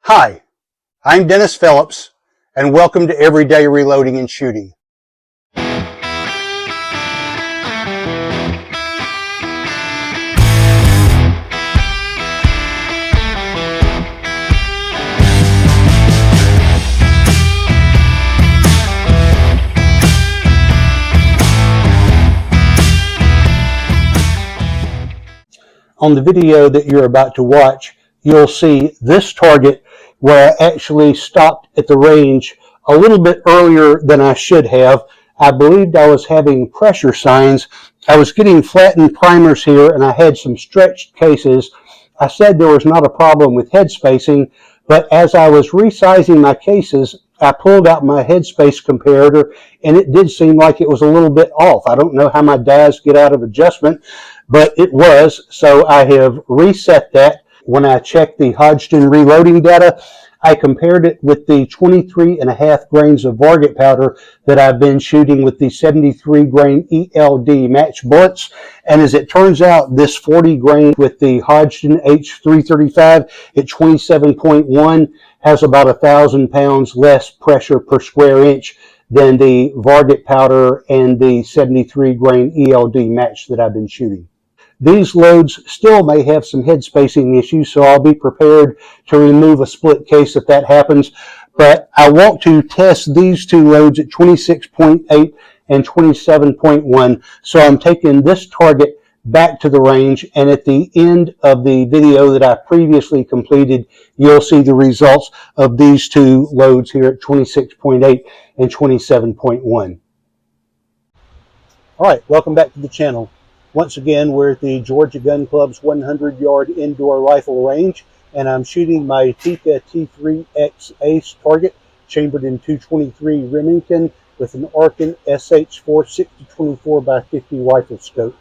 Hi, I'm Dennis Phillips, and welcome to Everyday Reloading and Shooting. On the video that you're about to watch, you'll see this target where I actually stopped at the range a little bit earlier than I should have. I believed I was having pressure signs. I was getting flattened primers here and I had some stretched cases. I said there was not a problem with head spacing, but as I was resizing my cases, I pulled out my headspace comparator and it did seem like it was a little bit off. I don't know how my dies get out of adjustment, but it was, so I have reset that. When I checked the Hodgdon reloading data, I compared it with the 23.5 grains of varget powder that I've been shooting with the 73 grain ELD match bullets. And as it turns out, this 40 grain with the Hodgdon H335 at 27.1 has about 1,000 pounds less pressure per square inch than the varget powder and the 73 grain ELD match that I've been shooting. These loads still may have some head spacing issues, so I'll be prepared to remove a split case if that happens. But I want to test these two loads at 26.8 and 27.1. So I'm taking this target back to the range, and at the end of the video that I previously completed, you'll see the results of these two loads here at 26.8 and 27.1. All right, welcome back to the channel. Once again, we're at the Georgia Gun Club's 100-yard indoor rifle range, and I'm shooting my Tikka T3X Ace target, chambered in .223 Remington with an Arkin SH4 60-24x50 rifle scope.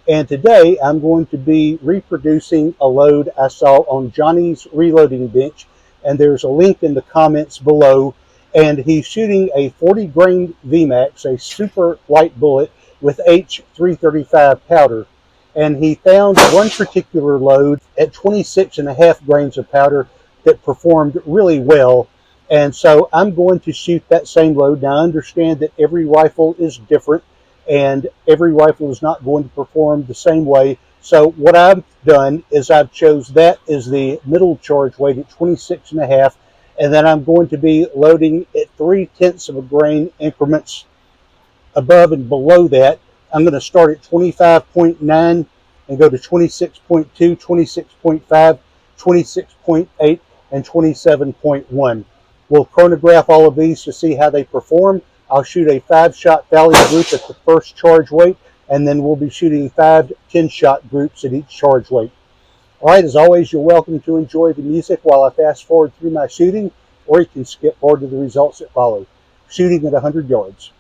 And today, I'm going to be reproducing a load I saw on Johnny's reloading bench, and there's a link in the comments below, and he's shooting a 40 grain Vmax, a super light bullet, with H335 powder, and he found one particular load at 26.5 grains of powder that performed really well, and so I'm going to shoot that same load. Now I understand that every rifle is different and every rifle is not going to perform the same way, so what I've done is I've chose that as the middle charge weight at 26.5, and then I'm going to be loading at 0.3 of a grain increments above and below that. I'm going to start at 25.9 and go to 26.2, 26.5, 26.8, and 27.1. We'll chronograph all of these to see how they perform. I'll shoot a 5-shot volley group at the first charge weight, and then we'll be shooting 5 10-shot groups at each charge weight. All right, as always, you're welcome to enjoy the music while I fast forward through my shooting, or you can skip forward to the results that follow. Shooting at 100 yards.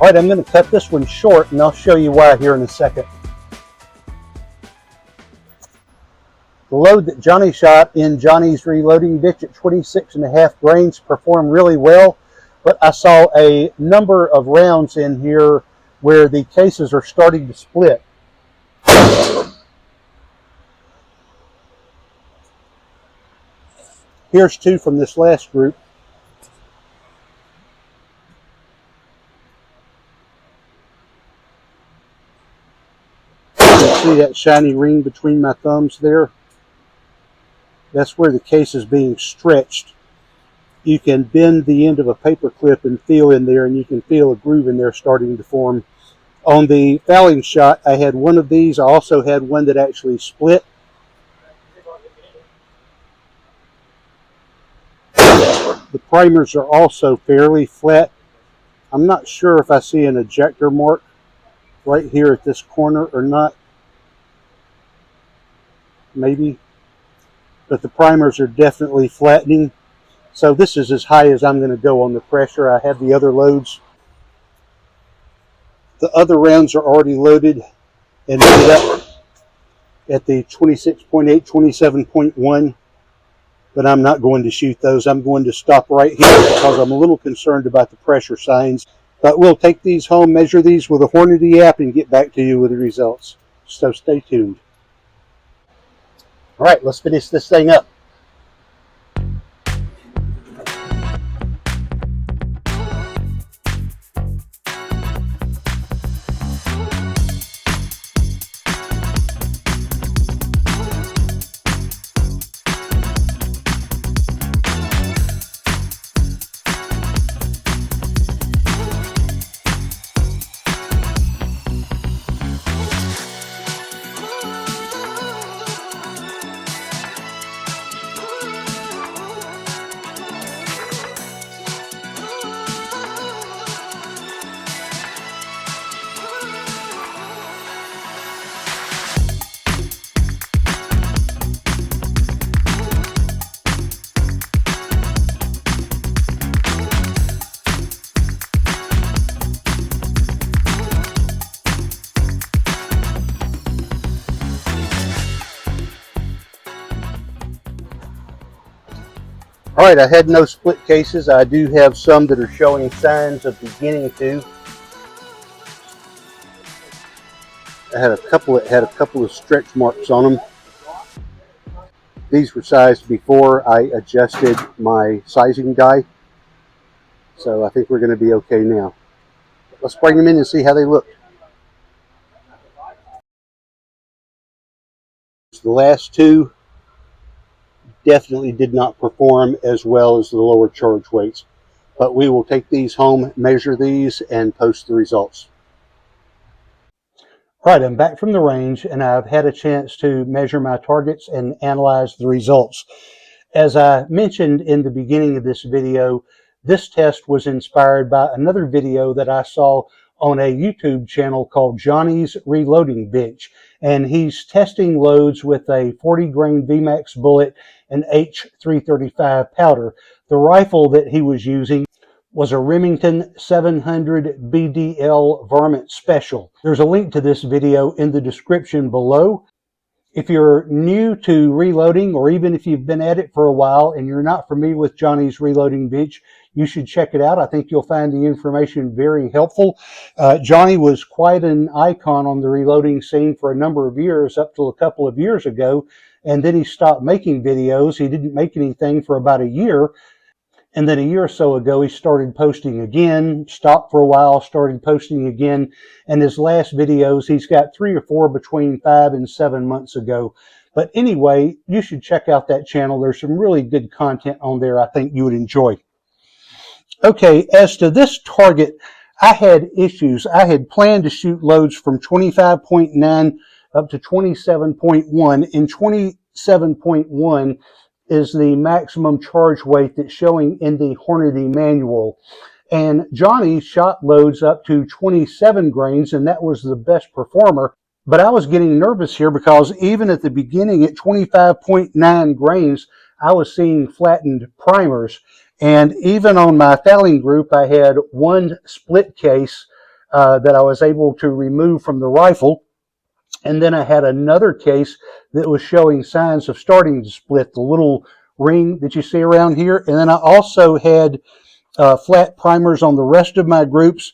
All right, I'm going to cut this one short, and I'll show you why here in a second. The load that Johnny shot in Johnny's reloading ditch at 26.5 grains performed really well, but I saw a number of rounds in here where the cases are starting to split. Here's 2 from this last group. see that shiny ring between my thumbs there? That's where the case is being stretched. You can bend the end of a paper clip and feel in there, and you can feel a groove in there starting to form. On the fouling shot, I had one of these. I also had one that actually split. The primers are also fairly flat. I'm not sure if I see an ejector mark right here at this corner or not. Maybe. But the primers are definitely flattening. So this is as high as I'm going to go on the pressure. I have the other loads. The other rounds are already loaded and made up at the 26.8, 27.1. But I'm not going to shoot those. I'm going to stop right here because I'm a little concerned about the pressure signs. But we'll take these home, measure these with a Hornady app, and get back to you with the results. So stay tuned. All right, let's finish this thing up. All right, I had no split cases. I do have some that are showing signs of beginning to. I had a couple that had a couple of stretch marks on them. These were sized before I adjusted my sizing die. So I think we're going to be okay now. Let's bring them in and see how they look. The last two definitely did not perform as well as the lower charge weights. But we will take these home, measure these, and post the results. All right, I'm back from the range, and I've had a chance to measure my targets and analyze the results. As I mentioned in the beginning of this video, this test was inspired by another video that I saw on a YouTube channel called Johnny's Reloading Bench. And he's testing loads with a 40 grain Vmax bullet and H335 powder. The rifle that he was using was a Remington 700 BDL Varmint Special. There's a link to this video in the description below. If you're new to reloading, or even if you've been at it for a while and you're not familiar with Johnny's Reloading Bench, you should check it out. I think you'll find the information very helpful. Johnny was quite an icon on the reloading scene for a number of years, up till a couple of years ago, and then he stopped making videos. He didn't make anything for about a year. And then a year or so ago, he started posting again, stopped for a while, started posting again. And his last videos, he's got 3 or 4 between 5 and 7 months ago. But anyway, you should check out that channel. There's some really good content on there I think you would enjoy. Okay, as to this target, I had issues. I had planned to shoot loads from 25.9 up to 27.1. And 27.1 is the maximum charge weight that's showing in the Hornady manual. And Johnny shot loads up to 27 grains, and that was the best performer. But I was getting nervous here because even at the beginning at 25.9 grains, I was seeing flattened primers. And even on my fouling group, I had one split case that I was able to remove from the rifle. And then I had another case that was showing signs of starting to split, the little ring that you see around here. And then I also had flat primers on the rest of my groups.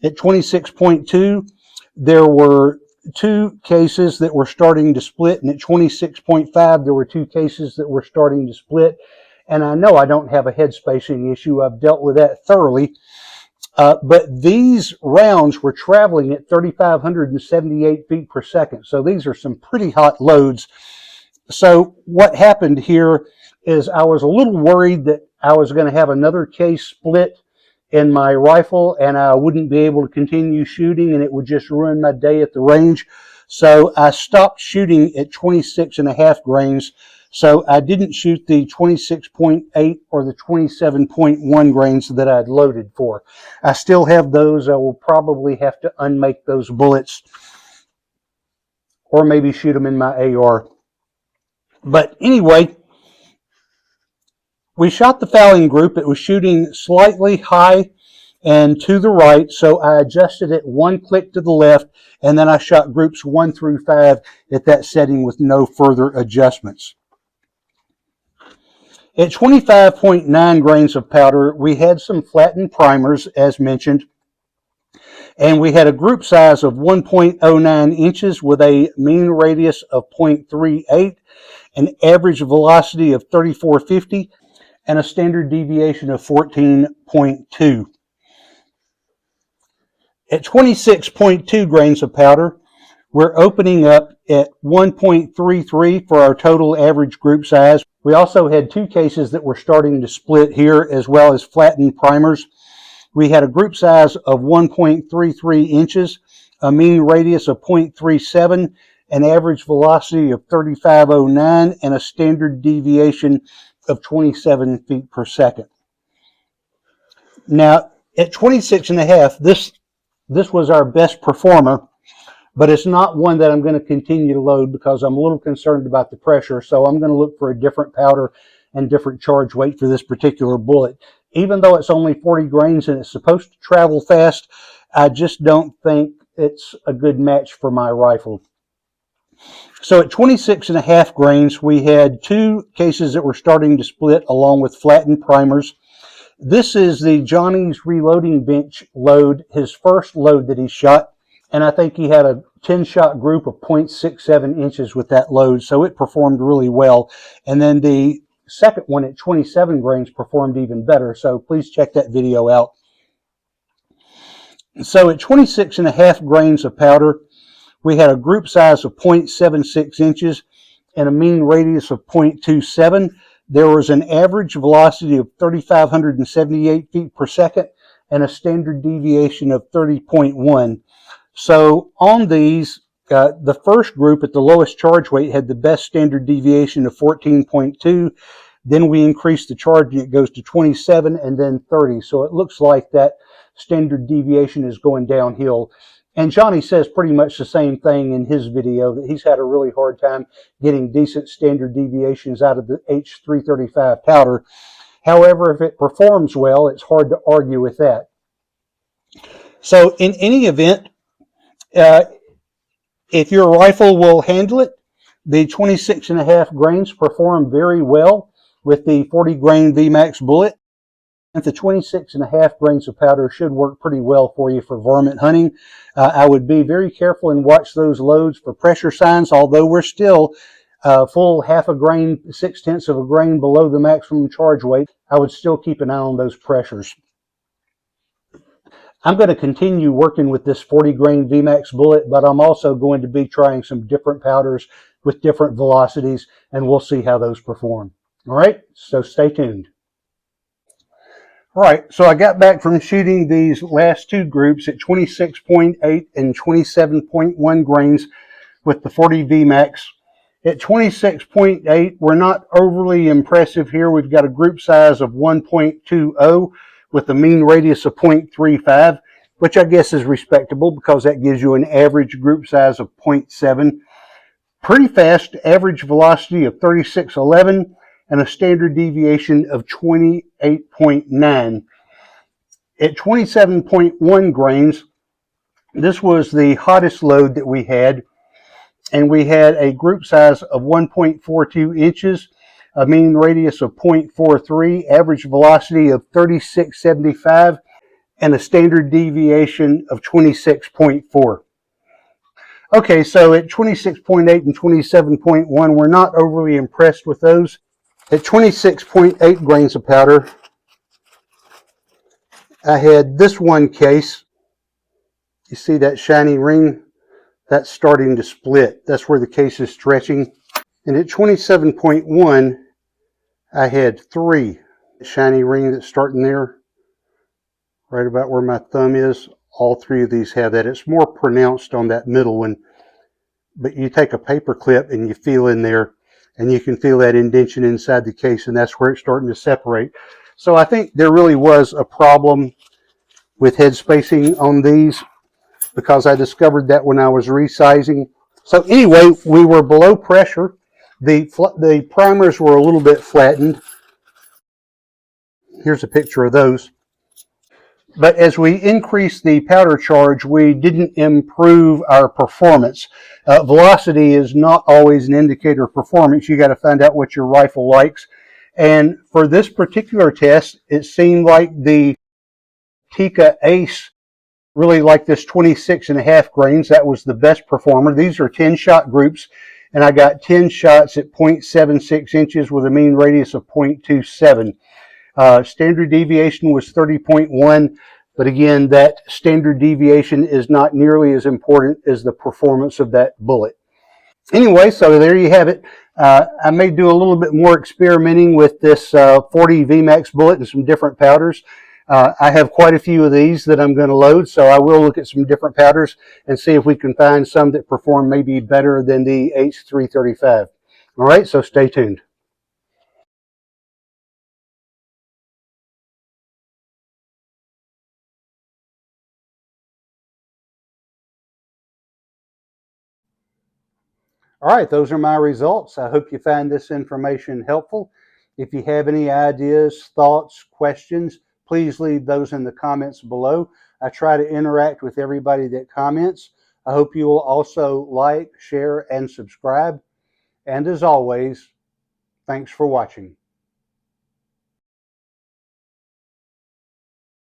At 26.2, there were 2 cases that were starting to split. And at 26.5, there were 2 cases that were starting to split. And I know I don't have a head spacing issue. I've dealt with that thoroughly. But these rounds were traveling at 3,578 feet per second. So these are some pretty hot loads. So what happened here is I was a little worried that I was going to have another case split in my rifle and I wouldn't be able to continue shooting and it would just ruin my day at the range. So I stopped shooting at 26.5 grains. So I didn't shoot the 26.8 or the 27.1 grains that I'd loaded for. I still have those. I will probably have to unmake those bullets or maybe shoot them in my AR. But anyway, we shot the fouling group. It was shooting slightly high and to the right, so I adjusted it one click to the left, and then I shot groups 1 through 5 at that setting with no further adjustments. At 25.9 grains of powder, we had some flattened primers, as mentioned, and we had a group size of 1.09 inches with a mean radius of 0.38, an average velocity of 3450, and a standard deviation of 14.2. At 26.2 grains of powder, we're opening up at 1.33 for our total average group size. We also had 2 cases that were starting to split here, as well as flattened primers. We had a group size of 1.33 inches, a mean radius of 0.37, an average velocity of 3509, and a standard deviation of 27 feet per second. Now, at 26.5, this was our best performer, but it's not one that I'm going to continue to load because I'm a little concerned about the pressure, so I'm going to look for a different powder and different charge weight for this particular bullet. Even though it's only 40 grains and it's supposed to travel fast, I just don't think it's a good match for my rifle. So at 26.5 grains, we had 2 cases that were starting to split along with flattened primers. This is the Johnny's Reloading Bench load, his first load that he shot. And I think he had a 10-shot group of 0.67 inches with that load, so it performed really well. And then the second one at 27 grains performed even better, so please check that video out. So at 26.5 grains of powder, we had a group size of 0.76 inches and a mean radius of 0.27. There was an average velocity of 3,578 feet per second and a standard deviation of 30.1. So on these, the first group at the lowest charge weight had the best standard deviation of 14.2. Then we increased the charge and it goes to 27 and then 30. So it looks like that standard deviation is going downhill. And Johnny says pretty much the same thing in his video, that he's had a really hard time getting decent standard deviations out of the H335 powder. However, if it performs well, it's hard to argue with that. So in any event, if your rifle will handle it, the 26.5 grains perform very well with the 40 grain Vmax bullet. And the 26.5 grains of powder should work pretty well for you for varmint hunting. I would be very careful and watch those loads for pressure signs, although we're still full half a grain, 0.6 of a grain below the maximum charge weight. I would still keep an eye on those pressures. I'm going to continue working with this 40 grain Vmax bullet, but I'm also going to be trying some different powders with different velocities, and we'll see how those perform. All right, so stay tuned. All right, so I got back from shooting these last 2 groups at 26.8 and 27.1 grains with the 40 Vmax. At 26.8, we're not overly impressive here. We've got a group size of 1.20 with a mean radius of 0.35, which I guess is respectable because that gives you an average group size of 0.7. Pretty fast average velocity of 3611 and a standard deviation of 28.9. At 27.1 grains, this was the hottest load that we had, and we had a group size of 1.42 inches, a mean radius of 0.43, average velocity of 3675, and a standard deviation of 26.4. Okay, so at 26.8 and 27.1, we're not overly impressed with those. At 26.8 grains of powder, I had this one case. You see that shiny ring? That's starting to split. That's where the case is stretching. And at 27.1, I had 3 shiny ring that's starting there, right about where my thumb is. All 3 of these have that. It's more pronounced on that middle one, but you take a paper clip and you feel in there, and you can feel that indentation inside the case, and that's where it's starting to separate. So I think there really was a problem with head spacing on these, because I discovered that when I was resizing. So anyway, we were below pressure. The primers were a little bit flattened. Here's a picture of those. But as we increased the powder charge, we didn't improve our performance. Velocity is not always an indicator of performance. You got to find out what your rifle likes. And for this particular test, it seemed like the Tikka Ace really liked this 26.5 grains. That was the best performer. These are 10-shot groups, and I got 10 shots at 0.76 inches with a mean radius of 0.27. Standard deviation was 30.1, but again, that standard deviation is not nearly as important as the performance of that bullet. Anyway, so there you have it. I may do a little bit more experimenting with this 40 Vmax bullet and some different powders. I have quite a few of these that I'm going to load, so I will look at some different powders and see if we can find some that perform maybe better than the H335. All right, so stay tuned. All right, those are my results. I hope you find this information helpful. If you have any ideas, thoughts, questions, please leave those in the comments below. I try to interact with everybody that comments. I hope you will also like, share, and subscribe. And as always, thanks for watching.